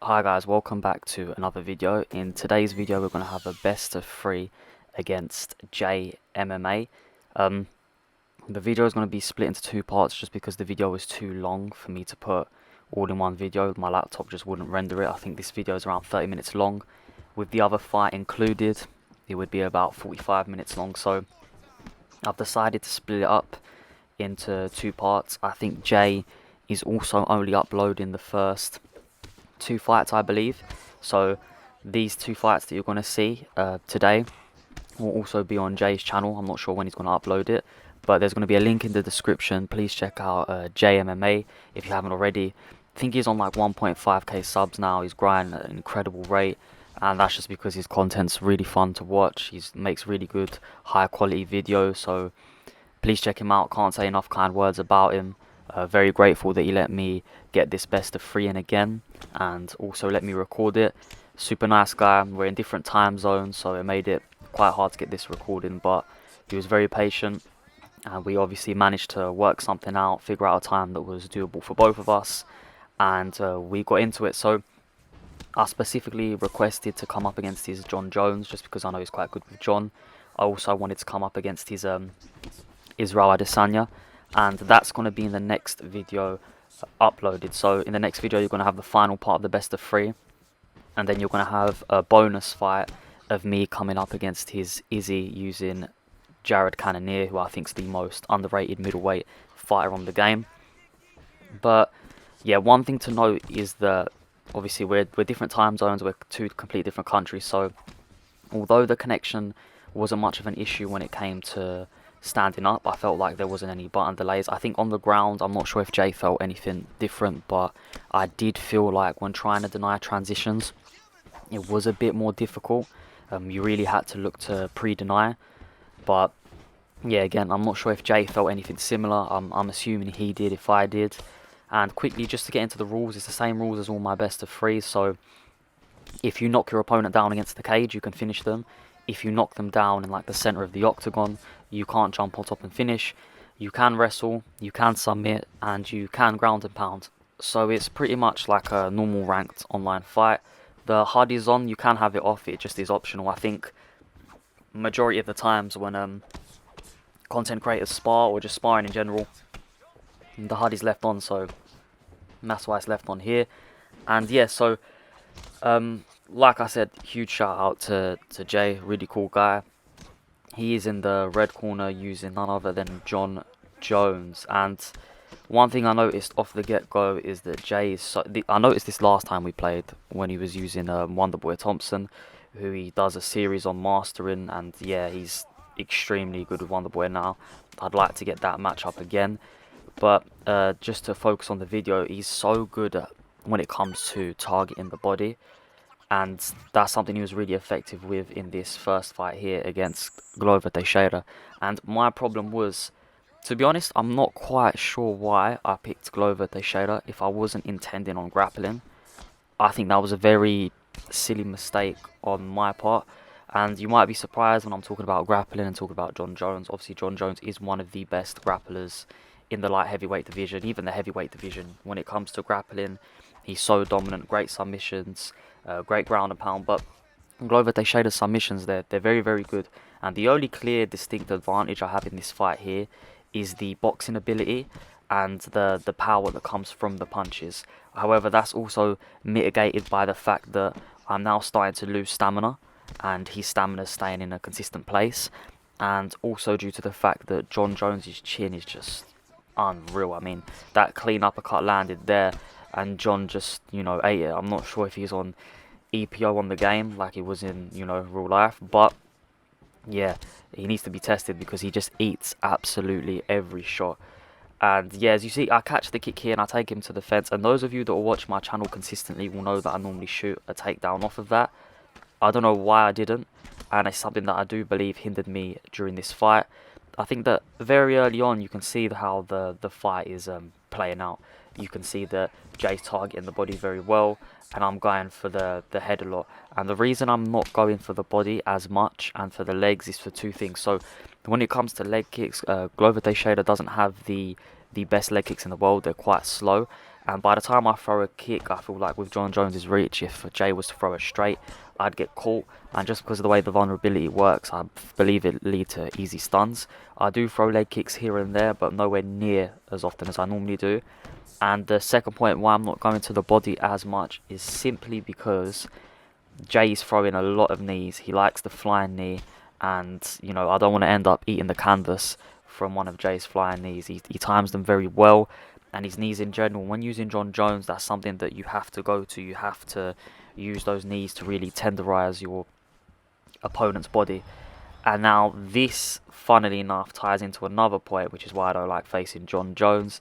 Hi guys, welcome back to another video. In today's video we're going to have a best of 3 against JayMMA. The video is going to be split into 2 parts just because the video was too long for me to put all in one video. My laptop just wouldn't render it. I think this video is around 30 minutes long. With the other fight included, it would be about 45 minutes long. So I've decided to split it up into 2 parts. I think Jay is also only uploading the first 2 fights, I believe. So these 2 fights that you're going to see today will also be on Jay's channel. I'm not sure when he's going to upload it, but there's going to be a link in the description. Please check out JayMMA if you haven't already. I think he's on like 1.5k subs now. He's growing at an incredible rate, and that's just because his content's really fun to watch. He makes really good high quality videos, so please check him out. Can't say enough kind words about him. Very grateful that he let me get this best of 3 in again, and also let me record it. Super nice guy. We're in different time zones, so it made it quite hard to get this recording, but he was very patient, and we obviously managed to work something out, figure out a time that was doable for both of us, and we got into it. So I specifically requested to come up against his John Jones just because I know he's quite good with John. I also wanted to come up against his Israel Adesanya, and that's going to be in the next video uploaded. So in the next video you're going to have the final part of the best of 3, and then you're going to have a bonus fight of me coming up against his Izzy using Jared Cannonier, who I think is the most underrated middleweight fighter on the game. But yeah, one thing to note is that obviously we're different time zones, we're 2 complete different countries, so although the connection wasn't much of an issue when it came to standing up, I felt like there wasn't any button delays. I think on the ground, I'm not sure if Jay felt anything different, but I did feel like when trying to deny transitions, it was a bit more difficult. You really had to look to pre-deny. But yeah, again, I'm not sure if Jay felt anything similar. I'm assuming he did if I did. And quickly, just to get into the rules, it's the same rules as all my best of 3s. So if you knock your opponent down against the cage, you can finish them. If you knock them down in like the center of the octagon, you can't jump on top and finish. You can wrestle, you can submit, and you can ground and pound. So it's pretty much like a normal ranked online fight. The HUD is on, you can have it off, it just is optional. I think majority of the times when content creators spar or just sparring in general, the HUD is left on, so that's why it's left on here. And yeah, so like I said, huge shout out to Jay, really cool guy. He is in the red corner using none other than John Jones. And one thing I noticed off the get-go is that Jay is I noticed this last time we played when he was using Wonderboy Thompson, who he does a series on mastering, and yeah, he's extremely good with Wonderboy now. I'd like to get that match up again. But just to focus on the video, he's so good at when it comes to targeting the body, and that's something he was really effective with in this first fight here against Glover Teixeira. And my problem was, to be honest, I'm not quite sure why I picked Glover Teixeira if I wasn't intending on grappling. I think that was a very silly mistake on my part, and you might be surprised when I'm talking about grappling and talking about John Jones. Obviously John Jones is one of the best grapplers in the light heavyweight division, even the heavyweight division. When it comes to grappling, he's so dominant, great submissions, great ground and pound. But Glover Teixeira's submissions, they're very, very good. And the only clear, distinct advantage I have in this fight here is the boxing ability and the power that comes from the punches. However, that's also mitigated by the fact that I'm now starting to lose stamina, and his stamina is staying in a consistent place. And also due to the fact that John Jones's chin is just unreal. I mean, that clean uppercut landed there, and John just, ate it. I'm not sure if he's on EPO on the game like he was in, real life, but yeah, he needs to be tested because he just eats absolutely every shot. And yeah, as you see, I catch the kick here and I take him to the fence, and those of you that will watch my channel consistently will know that I normally shoot a takedown off of that. I don't know why I didn't, and it's something that I do believe hindered me during this fight. I think that very early on you can see how the fight is playing out. You can see that Jay's targeting the body very well, and I'm going for the head a lot. And the reason I'm not going for the body as much and for the legs is for 2 things. So when it comes to leg kicks, Glover Teixeira doesn't have the best leg kicks in the world. They're quite slow, And by the time I throw a kick, I feel like with Jon Jones's reach, if Jay was to throw it straight, I'd get caught. And just because of the way the vulnerability works, I believe it lead to easy stuns. I do throw leg kicks here and there, but nowhere near as often as I normally do. And the second point why I'm not going to the body as much is simply because Jay's throwing a lot of knees. He likes the flying knee, and I don't want to end up eating the canvas from one of Jay's flying knees. He times them very well, and his knees in general. When using Jon Jones, that's something that you have to go to. You have to use those knees to really tenderize your opponent's body. And now this, funnily enough, ties into another point, which is why I don't like facing Jon Jones,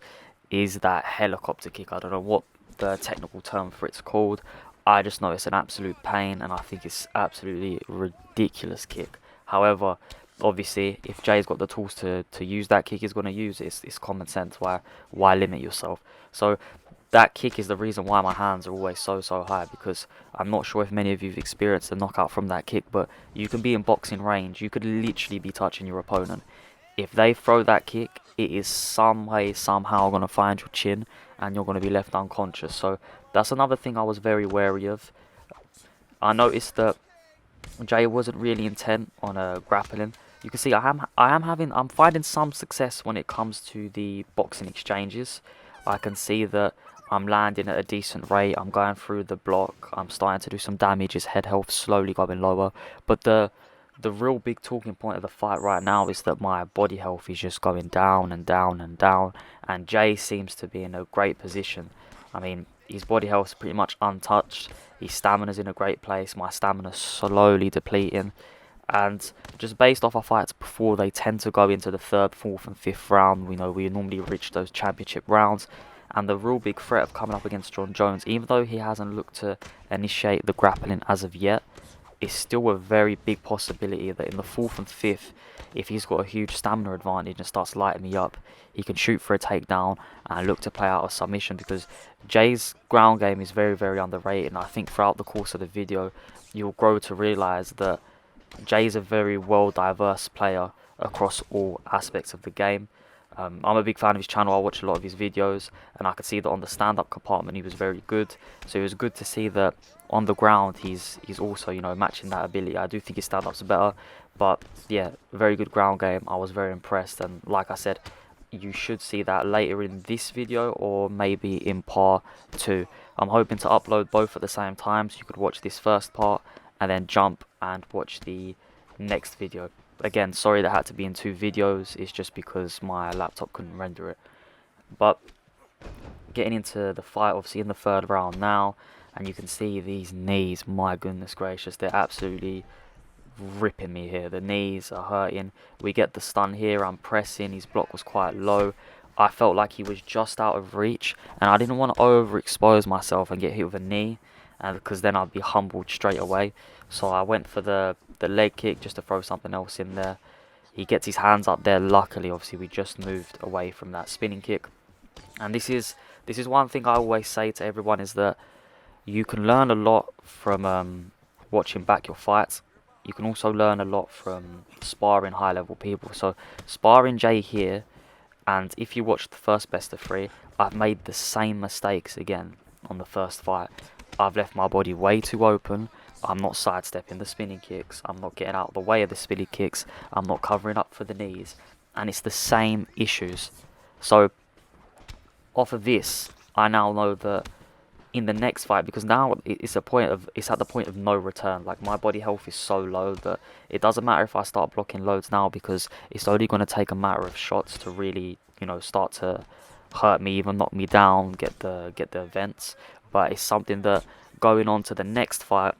is that helicopter kick. I don't know what the technical term for it's called. I just know it's an absolute pain, and I think it's absolutely ridiculous kick. However, obviously, if Jay's got the tools to use that kick, he's going to use it. It's common sense. Why limit yourself? So that kick is the reason why my hands are always so high, because I'm not sure if many of you've experienced a knockout from that kick, but you can be in boxing range. You could literally be touching your opponent. If they throw that kick, it is some way, somehow going to find your chin, and you're going to be left unconscious. So that's another thing I was very wary of. I noticed that Jay wasn't really intent on grappling. You can see I'm finding some success when it comes to the boxing exchanges. I can see that I'm landing at a decent rate. I'm going through the block. I'm starting to do some damage. His head health slowly going lower. But the real big talking point of the fight right now is that my body health is just going down and down and down. And Jay seems to be in a great position. I mean, his body health is pretty much untouched. His stamina's in a great place. My stamina's slowly depleting. And just based off our fights before, they tend to go into the third, fourth and fifth round. We normally reach those championship rounds. And the real big threat of coming up against Jon Jones, even though he hasn't looked to initiate the grappling as of yet, is still a very big possibility that in the fourth and fifth, if he's got a huge stamina advantage and starts lighting me up, he can shoot for a takedown and look to play out a submission, because Jay's ground game is very underrated. And I think throughout the course of the video, you'll grow to realise that Jay's a very well diverse player across all aspects of the game. I'm a big fan of his channel. I watch a lot of his videos, and I could see that on the stand-up compartment he was very good. So it was good to see that on the ground he's also matching that ability. I do think his stand-ups are better, but yeah, very good ground game. I was very impressed, and like I said, you should see that later in this video or maybe in part 2. I'm hoping to upload both at the same time, so you could watch this first part and then jump and watch the next video. Again, sorry that had to be in 2 videos. It's just because my laptop couldn't render it. But getting into the fight, obviously in the third round now, and you can see these knees, my goodness gracious, they're absolutely ripping me here. The knees are hurting. We get the stun here. I'm pressing. His block was quite low. I felt like he was just out of reach, and I didn't want to overexpose myself and get hit with a knee, because then I'd be humbled straight away. So I went for the leg kick just to throw something else in there. He gets his hands up there. Luckily, obviously, we just moved away from that spinning kick. And this is one thing I always say to everyone, is that you can learn a lot from watching back your fights. You can also learn a lot from sparring high-level people. So sparring Jay here, and if you watch the first best of 3, I've made the same mistakes again on the first fight. I've left my body way too open. I'm not sidestepping the spinning kicks. I'm not getting out of the way of the spinning kicks. I'm not covering up for the knees. And it's the same issues. So off of this, I now know that in the next fight, because now it's at the point of no return. Like, my body health is so low that it doesn't matter if I start blocking loads now, because it's only going to take a matter of shots to really, start to hurt me, even knock me down, get the events. But it's something that going on to the next fight,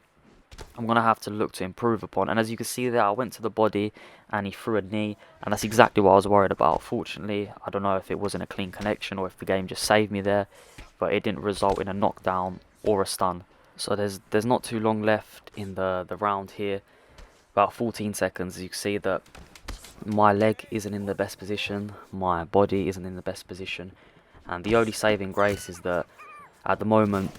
I'm going to have to look to improve upon. And as you can see there, I went to the body and he threw a knee, and that's exactly what I was worried about. Fortunately, I don't know if it wasn't a clean connection or if the game just saved me there, but it didn't result in a knockdown or a stun. So there's not too long left in the round here, about 14 seconds. You can see that my leg isn't in the best position, my body isn't in the best position, and the only saving grace is that at the moment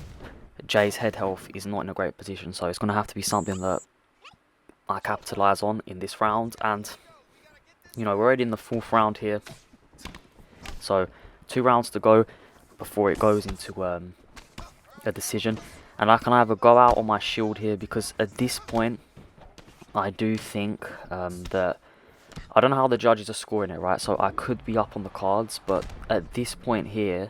Jay's head health is not in a great position. So it's going to have to be something that I capitalise on in this round. And we're already in the 4th round here, so 2 rounds to go before it goes into a decision. And I can either go out on my shield here, because at this point I do think that I don't know how the judges are scoring it, right? So I could be up on the cards, but at this point here,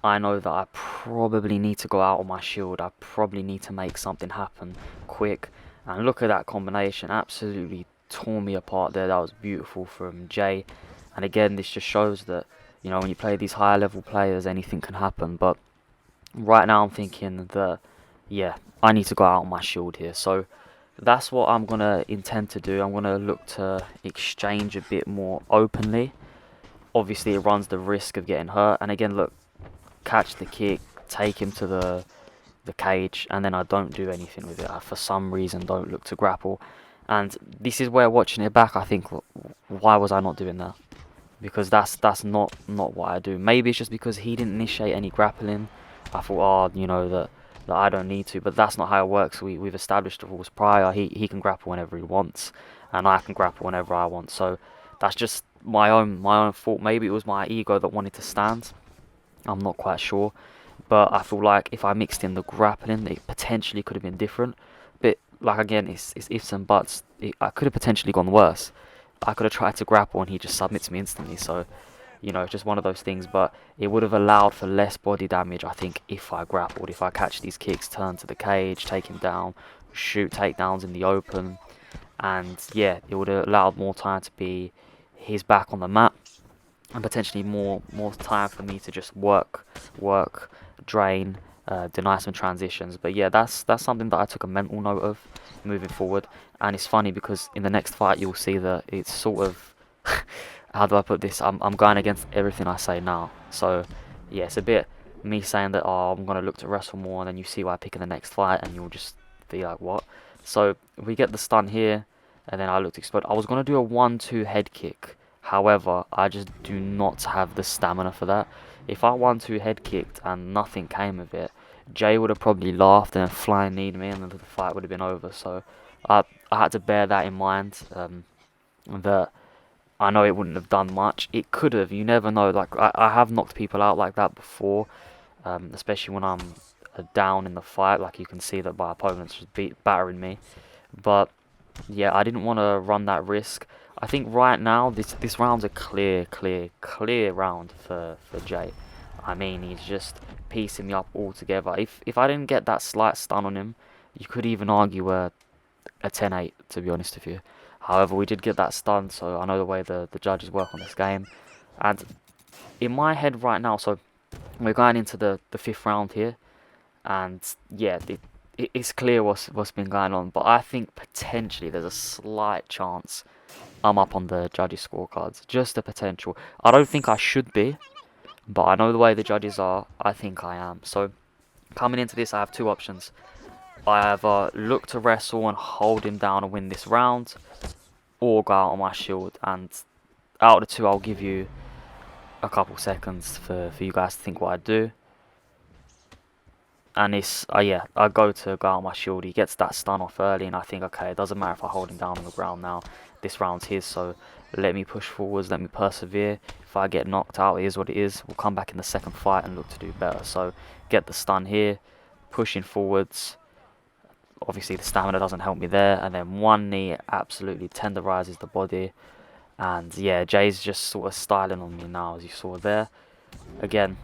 I know that I probably need to go out on my shield. I probably need to make something happen quick. And look at that combination. Absolutely tore me apart there. That was beautiful from Jay. And again, this just shows that, you know, when you play these higher level players, anything can happen. But right now I'm thinking that, yeah, I need to go out on my shield here. So that's what I'm going to intend to do. I'm going to look to exchange a bit more openly. Obviously, it runs the risk of getting hurt. And again, look, catch the kick, take him to the cage, and then I don't do anything with it. I, for some reason, don't look to grapple. And this is where, watching it back, I think, why was I not doing that? Because that's not what I do. Maybe it's just because he didn't initiate any grappling. I thought, oh, you know, that I don't need to. But that's not how it works. We've established the rules prior. He can grapple whenever he wants, and I can grapple whenever I want. So that's just my own fault. Maybe it was my ego that wanted to stand. I'm not quite sure, but I feel like if I mixed in the grappling, it potentially could have been different. But like, again, it's ifs and buts. I could have potentially gone worse. I could have tried to grapple and he just submits me instantly. So, you know, it's just one of those things. But it would have allowed for less body damage, I think, if I grappled. If I catch these kicks, turn to the cage, take him down, shoot takedowns in the open, and yeah, it would have allowed more time to be his back on the mat. And potentially more time for me to just work, drain, deny some transitions. But yeah, that's something that I took a mental note of moving forward. And it's funny because in the next fight you'll see that it's sort of how do I put this? I'm going against everything I say now. So yeah, it's a bit me saying that, oh, I'm gonna look to wrestle more, and then you see what I pick in the next fight, and you'll just be like, what? So we get the stun here, and then I look to explode. I was gonna do a 1-2 head kick. However, I just do not have the stamina for that. If I 1-2 head kicked and nothing came of it, Jay would have probably laughed and flying kneed me, and then the fight would have been over. So I had to bear that in mind. That I know it wouldn't have done much. It could have. You never know. Like I have knocked people out like that before, especially when I'm down in the fight. Like you can see that my opponent's just battering me. But yeah, I didn't want to run that risk. I think right now this round's a clear round for Jay. I mean, he's just piecing me up altogether. If I didn't get that slight stun on him, you could even argue a 10-8, to be honest with you. However, we did get that stun, so I know the way the judges work on this game. And in my head right now, so we're going into the 5th round here, and yeah, it's clear what's been going on. But I think potentially there's a slight chance I'm up on the judges' scorecards. Just a potential. I don't think I should be, but I know the way the judges are. I think I am. So coming into this, I have two options. I either look to wrestle and hold him down and win this round, or go out on my shield. And out of the two, I'll give you a couple seconds for you guys to think what I'd do. And it's, yeah, I go out on my shield. He gets that stun off early, and I think, okay, it doesn't matter if I hold him down on the ground now. This round's his, so let me push forwards, let me persevere. If I get knocked out, it is what it is. We'll come back in the second fight and look to do better. So get the stun here, pushing forwards. Obviously, the stamina doesn't help me there. And then one knee absolutely tenderizes the body. And yeah, Jay's just sort of styling on me now, as you saw there. Again,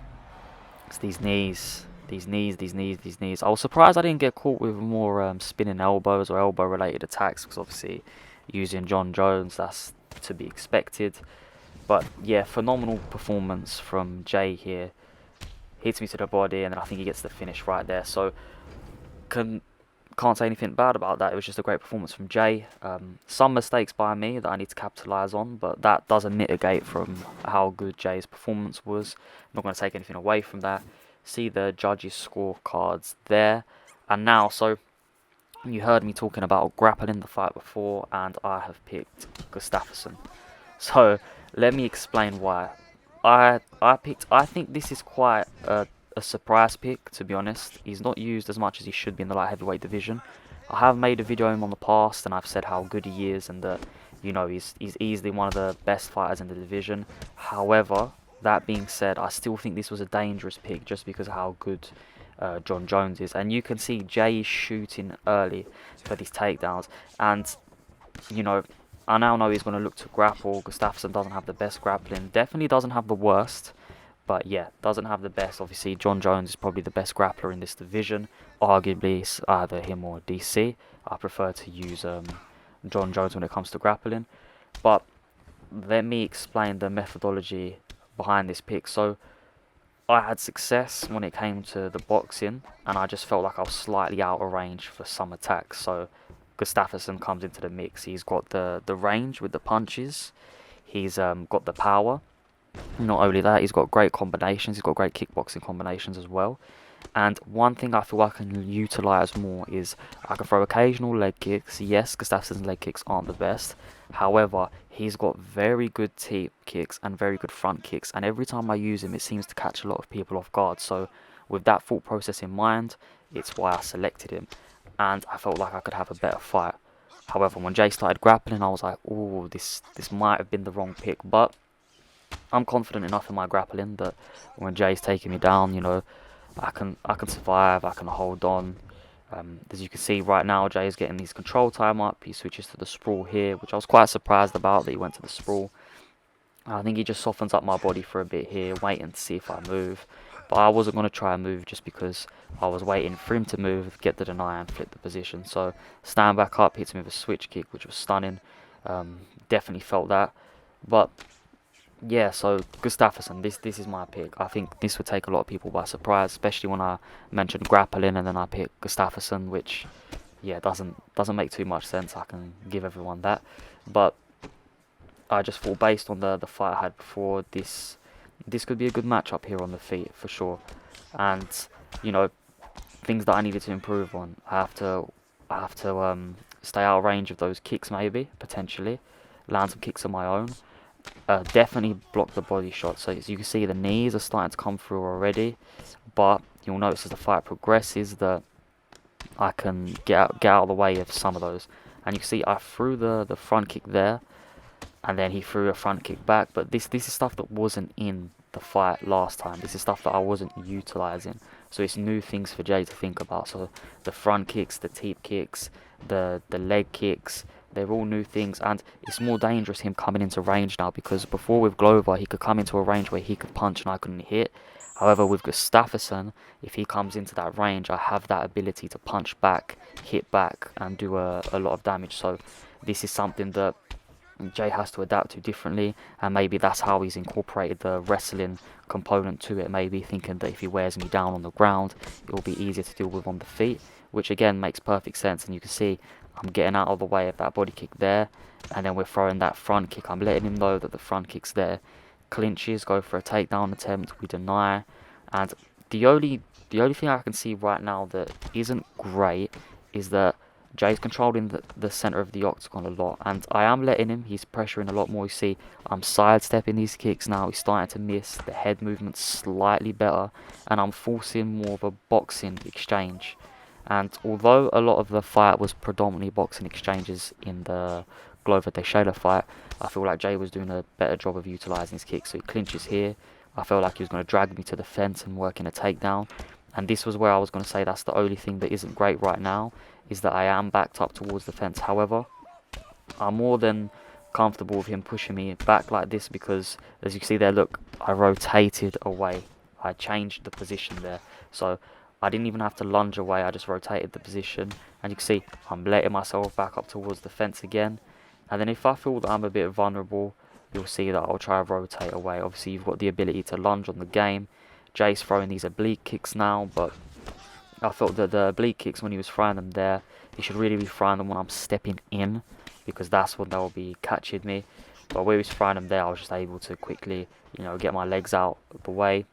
it's these knees. These knees. I was surprised I didn't get caught with more spinning elbows or elbow-related attacks, because obviously using John Jones, that's to be expected. But yeah, phenomenal performance from Jay here. Hits me to the body, and then I think he gets the finish right there. So can't say anything bad about that. It was just a great performance from Jay. Some mistakes by me that I need to capitalise on, but that doesn't mitigate from how good Jay's performance was. I'm not going to take anything away from that. See the judges' scorecards there. And now, so you heard me talking about grappling the fight before, and I have picked Gustafsson. So let me explain why. I think this is quite a surprise pick, to be honest. He's not used as much as he should be in the light heavyweight division. I have made a video of him on the past, and I've said how good he is, and that, you know, he's easily one of the best fighters in the division. However, that being said, I still think this was a dangerous pick just because of how good John Jones is. And you can see Jay is shooting early for these takedowns. And, you know, I now know he's going to look to grapple. Gustafsson doesn't have the best grappling. Definitely doesn't have the worst. But yeah, doesn't have the best. Obviously, John Jones is probably the best grappler in this division. Arguably, it's either him or DC. I prefer to use John Jones when it comes to grappling. But let me explain the methodology behind this pick. So I had success when it came to the boxing, and I just felt like I was slightly out of range for some attacks. So Gustafsson comes into the mix. He's got the range with the punches. He's got the power. Not only that, he's got great combinations. He's got great kickboxing combinations as well. And one thing I feel I can utilise more is I can throw occasional leg kicks. Yes, Gustafsson's leg kicks aren't the best. However, he's got very good teep kicks and very good front kicks. And every time I use him, it seems to catch a lot of people off guard. So with that thought process in mind, it's why I selected him. And I felt like I could have a better fight. However, when Jay started grappling, I was like, oh, this might have been the wrong pick. But I'm confident enough in my grappling that when Jay's taking me down, you know, I can survive, I can hold on. As you can see right now, Jay's getting his control time up. He switches to the sprawl here, which I was quite surprised about that he went to the sprawl. I think he just softens up my body for a bit here, waiting to see if I move. But I wasn't going to try and move just because I was waiting for him to move, get the deny and flip the position. So stand back up, hits me with a switch kick, which was stunning. Definitely felt that. But yeah, so Gustafsson, this is my pick. I think this would take a lot of people by surprise, especially when I mentioned grappling and then I picked Gustafsson, which yeah doesn't make too much sense. I can give everyone that, but I just thought based on the fight I had before, this could be a good matchup here on the feet for sure. And you know, things that I needed to improve on, I have to stay out of range of those kicks, maybe potentially land some kicks of my own. Definitely block the body shot. So as you can see, the knees are starting to come through already, but you'll notice as the fight progresses that I can get out of the way of some of those. And you can see I threw the front kick there, and then he threw a front kick back. But this is stuff that wasn't in the fight last time. This is stuff that I wasn't utilizing. So it's new things for Jay to think about. So the front kicks, the teep kicks, the leg kicks, they're all new things, and it's more dangerous him coming into range now, because before with Glover he could come into a range where he could punch and I couldn't hit. However, with Gustafsson, if he comes into that range, I have that ability to punch back, hit back, and do a lot of damage. So this is something that Jay has to adapt to differently, and maybe that's how he's incorporated the wrestling component to it, maybe thinking that if he wears me down on the ground, it will be easier to deal with on the feet, which again makes perfect sense. And you can see I'm getting out of the way of that body kick there, and then we're throwing that front kick. I'm letting him know that the front kick's there. Clinches, go for a takedown attempt, we deny. And the only thing I can see right now that isn't great is that Jay's controlling the centre of the octagon a lot, and I am letting him. He's pressuring a lot more. You see, I'm sidestepping these kicks now. He's starting to miss. The head movement's slightly better, and I'm forcing more of a boxing exchange. And although a lot of the fight was predominantly boxing exchanges in the Glover Teixeira fight, I feel like Jay was doing a better job of utilising his kicks. So he clinches here. I felt like he was going to drag me to the fence and work in a takedown. And this was where I was going to say that's the only thing that isn't great right now, is that I am backed up towards the fence. However, I'm more than comfortable with him pushing me back like this, because as you can see there, look, I rotated away. I changed the position there. So I didn't even have to lunge away, I just rotated the position. And you can see I'm letting myself back up towards the fence again. And then if I feel that I'm a bit vulnerable, you'll see that I'll try to rotate away. Obviously, you've got the ability to lunge on the game. Jay's throwing these oblique kicks now, but I felt that the oblique kicks, when he was throwing them there, he should really be throwing them when I'm stepping in, because that's when they'll be catching me. But where he was throwing them there, I was just able to quickly, you know, get my legs out of the way.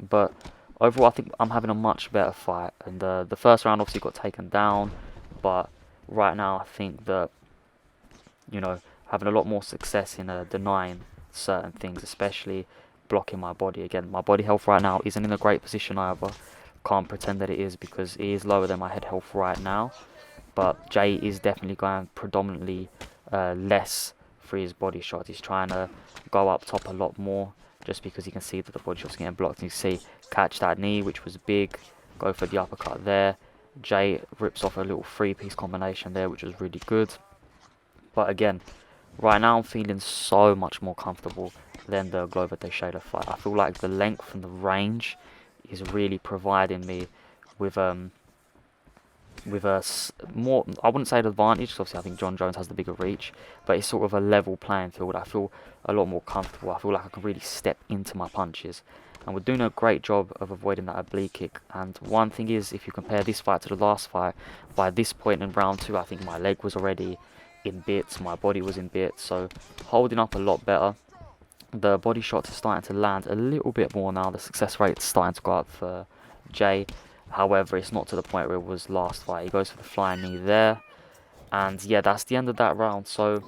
But overall, I think I'm having a much better fight. And the first round obviously got taken down, but right now I think that, you know, having a lot more success in denying certain things, especially blocking my body. Again, my body health right now isn't in a great position either. Can't pretend that it is, because it is lower than my head health right now. But Jay is definitely going predominantly less for his body shot. He's trying to go up top a lot more, just because you can see that the body shot's getting blocked. And you see, catch that knee, which was big, go for the uppercut there. Jay rips off a little 3-piece combination there, which was really good. But again, right now I'm feeling so much more comfortable than the Glover Teixeira fight. I feel like the length and the range is really providing me with a more, I wouldn't say an advantage, because obviously I think John Jones has the bigger reach, but it's sort of a level playing field. I feel a lot more comfortable. I feel like I can really step into my punches, and we're doing a great job of avoiding that oblique kick. And one thing is, if you compare this fight to the last fight, by this point in round 2, I think my leg was already in bits, my body was in bits, so holding up a lot better. The body shots are starting to land a little bit more now. The success rate is starting to go up for Jay. However, it's not to the point where it was last fight. He goes for the flying knee there. And yeah, that's the end of that round. So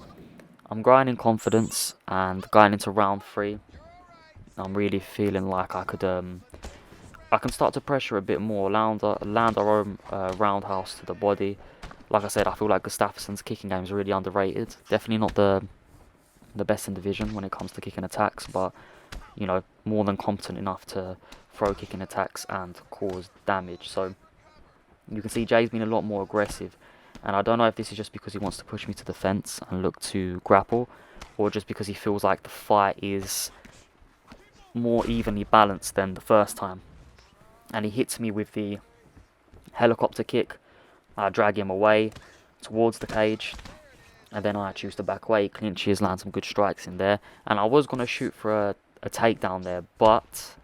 I'm growing in confidence, and going into round 3, I'm really feeling like I can start to pressure a bit more, land our own roundhouse to the body. Like I said, I feel like Gustafsson's kicking game is really underrated. Definitely not the best in division when it comes to kicking attacks, but you know, more than competent enough to throw kicking attacks and cause damage. So you can see Jay's been a lot more aggressive, and I don't know if this is just because he wants to push me to the fence and look to grapple, or just because he feels like the fight is more evenly balanced than the first time. And he hits me with the helicopter kick. I drag him away towards the cage, and then I choose to back away, clinches, land some good strikes in there. And I was going to shoot for a takedown there, but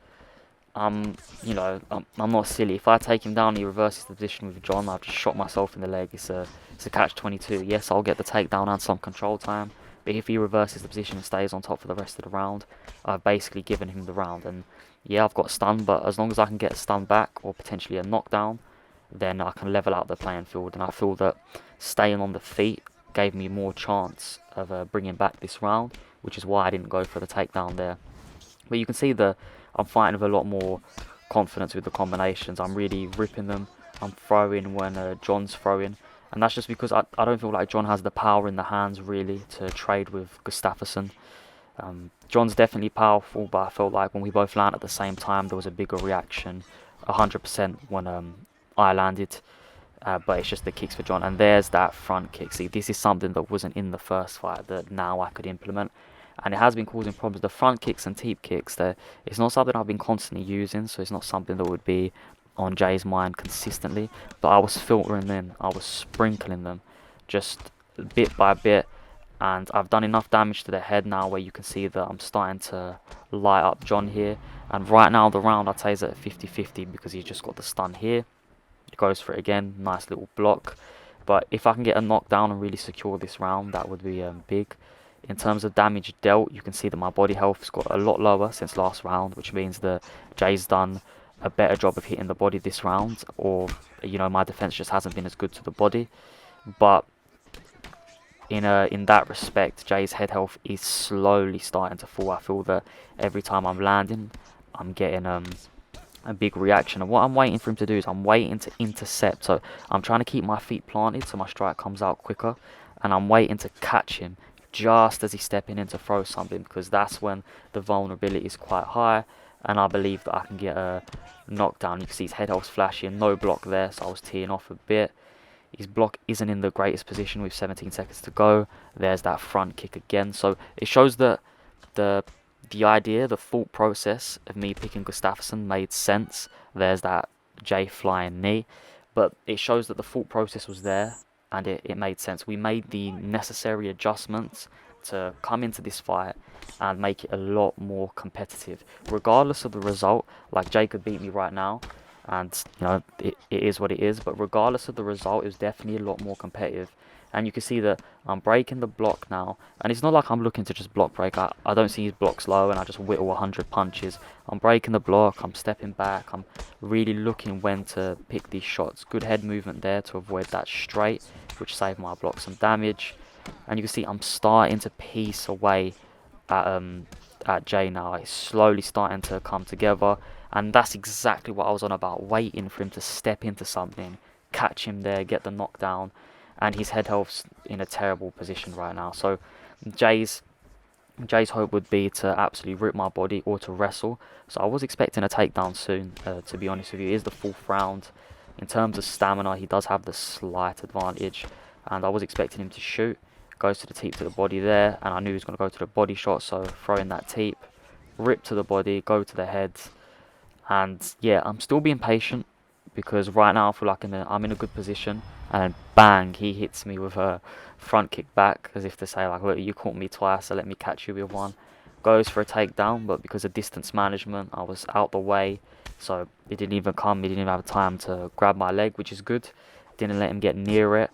you know, I'm not silly. If I take him down, he reverses the position with John. I've just shot myself in the leg. It's a catch-22. Yes, I'll get the takedown and some control time, but if he reverses the position and stays on top for the rest of the round, I've basically given him the round. And yeah, I've got stunned, but as long as I can get a stun back or potentially a knockdown, then I can level out the playing field. And I feel that staying on the feet gave me more chance of bringing back this round, which is why I didn't go for the takedown there. But you can see that I'm fighting with a lot more confidence with the combinations. I'm really ripping them. I'm throwing when John's throwing, and that's just because I don't feel like John has the power in the hands really to trade with Gustafsson. John's definitely powerful, but I felt like when we both landed at the same time, there was a bigger reaction, 100% when I landed. But it's just the kicks for John, and there's that front kick. See, this is something that wasn't in the first fight that now I could implement, and it has been causing problems. The front kicks and teep kicks, it's not something I've been constantly using, so it's not something that would be on Jay's mind consistently, but I was filtering them, I was sprinkling them just bit by bit, and I've done enough damage to the head now where you can see that I'm starting to light up John here. And right now the round, I'd say, is at 50-50 because he's just got the stun here. Goes for it again, nice little block. But if I can get a knockdown and really secure this round, that would be big. In terms of damage dealt, you can see that my body health's got a lot lower since last round, which means that Jay's done a better job of hitting the body this round, or you know, my defense just hasn't been as good to the body. But in that respect, Jay's head health is slowly starting to fall. I feel that every time I'm landing, I'm getting a big reaction, and what I'm waiting for him to do is I'm waiting to intercept. So I'm trying to keep my feet planted so my strike comes out quicker, and I'm waiting to catch him just as he's stepping in to throw something, because that's when the vulnerability is quite high, and I believe that I can get a knockdown. You can see his head health's flashing, no block there, so I was teeing off a bit. His block isn't in the greatest position with 17 seconds to go. There's that front kick again, so it shows that the idea, the thought process of me picking Gustafsson made sense. There's that Jay flying knee, but it shows that the thought process was there and it made sense. We made the necessary adjustments to come into this fight and make it a lot more competitive. Regardless of the result, like Jay could beat me right now, and you know, it is what it is, but regardless of the result, it was definitely a lot more competitive. And you can see that I'm breaking the block now, and it's not like I'm looking to just block break. I don't see his blocks low and I just whittle 100 punches. I'm breaking the block, I'm stepping back, I'm really looking when to pick these shots. Good head movement there to avoid that straight, which saved my block some damage. And you can see I'm starting to piece away at Jay now. It's slowly starting to come together, and that's exactly what I was on about, waiting for him to step into something, catch him there, get the knockdown. And his head health's in a terrible position right now. So Jay's Jay's hope would be to absolutely rip my body or to wrestle. So I was expecting a takedown soon, to be honest with you. It is the 4th round. In terms of stamina, he does have the slight advantage. And I was expecting him to shoot. Goes to the teep to the body there. And I knew he was going to go to the body shot. So throw in that teep. Rip to the body. Go to the head. And yeah, I'm still being patient. Because right now I feel like I'm in a good position. And then bang, he hits me with a front kick back, as if to say like, look, you caught me twice, so let me catch you with one. Goes for a takedown, but because of distance management, I was out the way, so it didn't even come. He didn't even have time to grab my leg, which is good. Didn't let him get near it.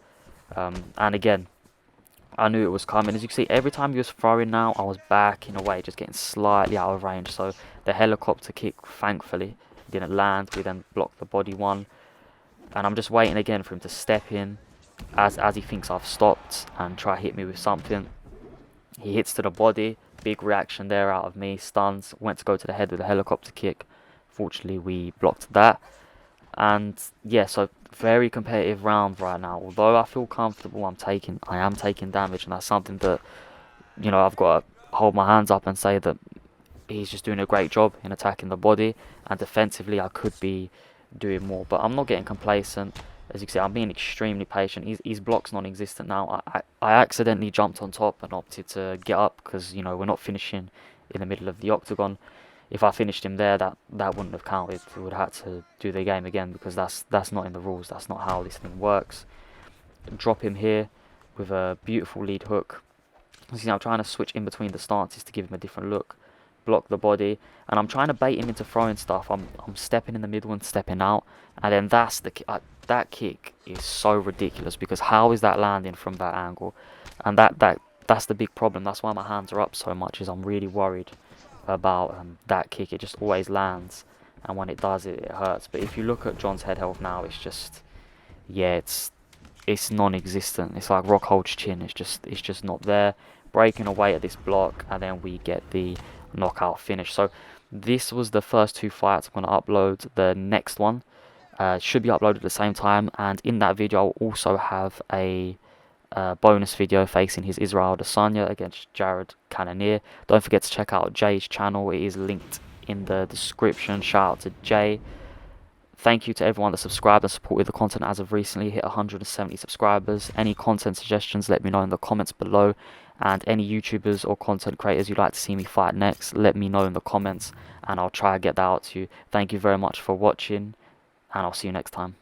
And again, I knew it was coming. As you can see, every time he was throwing now, I was backing away, just getting slightly out of range. So the helicopter kick, thankfully, didn't land. We then blocked the body one. And I'm just waiting again for him to step in as he thinks I've stopped and try to hit me with something. He hits to the body, big reaction there out of me, stuns, went to go to the head with a helicopter kick. Fortunately, we blocked that. And yeah, so very competitive round right now. Although I feel comfortable, I am taking damage, and that's something that, I've got to hold my hands up and say that he's just doing a great job in attacking the body, and defensively I could be doing more, but I'm not getting complacent. As you can see, I'm being extremely patient. His block's non-existent now. I accidentally jumped on top and opted to get up because we're not finishing in the middle of the octagon. If I finished him there, that wouldn't have counted. We would have had to do the game again because that's not in the rules. That's not how this thing works. Drop him here with a beautiful lead hook. As you see, I'm trying to switch in between the stances to give him a different look. Block the body, and I'm trying to bait him into throwing stuff. I'm stepping in the middle and stepping out, and then that kick is so ridiculous because how is that landing from that angle? And that's the big problem. That's why my hands are up so much. Is I'm really worried about that kick. It just always lands, and when it does, it hurts. But if you look at John's head health now, it's just it's non-existent. It's like Rockhold's chin. It's just not there. Breaking away at this block, and then we get the knockout finish. So this was the first 2 fights. I'm going to upload the next one. Should be uploaded at the same time, and in that video I'll also have a bonus video facing his Israel Adesanya against Jared Cannonier. Don't forget to check out Jay's channel. It is linked in the description. Shout out to Jay. Thank you to everyone that subscribed and supported the content as of recently. Hit 170 subscribers. Any content suggestions, let me know in the comments below. And any YouTubers or content creators you'd like to see me fight next, let me know in the comments, and I'll try to get that out to you. Thank you very much for watching, and I'll see you next time.